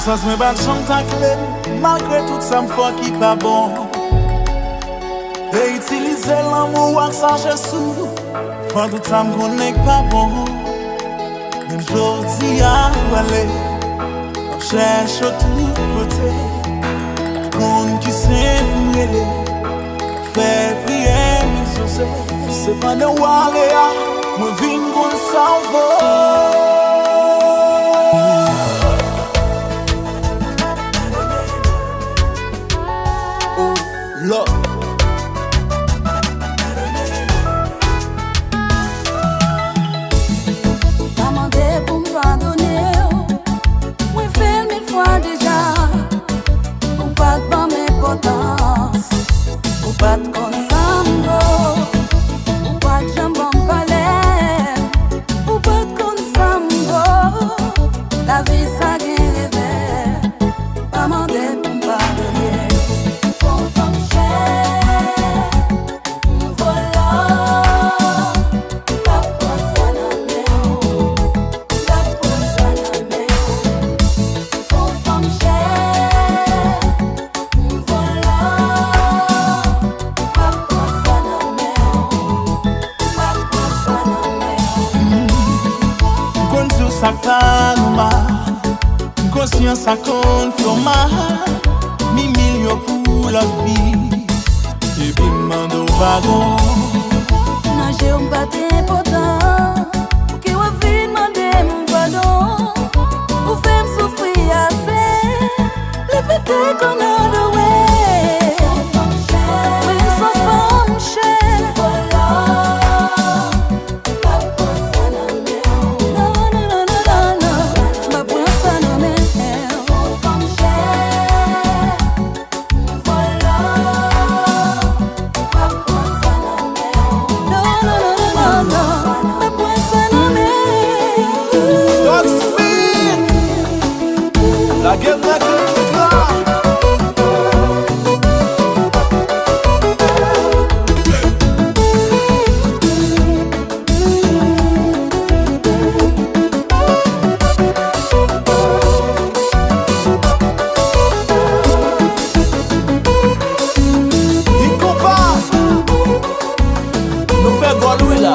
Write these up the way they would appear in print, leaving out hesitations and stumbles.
Sans me battre chantacle, malgré tout ça me faut qui pas bon. Et utiliser l'amour avec ça je sous. Quand tout ça me connecte pas bon. Même j'ordis à aller. On cherche tout côté. Qu'on qui sait vous mêler. Faire prier mes yeux. C'est pas de Waléa. Moi vine qu'on s'en Love. T'as demandé pour me pardonner. Oui, fait 1000 fois déjà. Ou pas de bonne importance. Ou pas de consambo. Ou pas de jambon palais. Ou pas de consambo. La vie ça gagne revers. T'as demandé pour me pardonner. Conscience à conforme, mi million pour la vie. Et puis mando wagon. Non, j'ai un pas d'important. Qui va venir demander mon pardon. Ou faire me souffrir assez. Le pété qu'on a de ouais. Oui, sans femme chère. La guerre de la konpa, nous fait Gaulois là.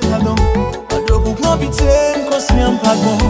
Pardon, pour m'habiter, conscient pas bon.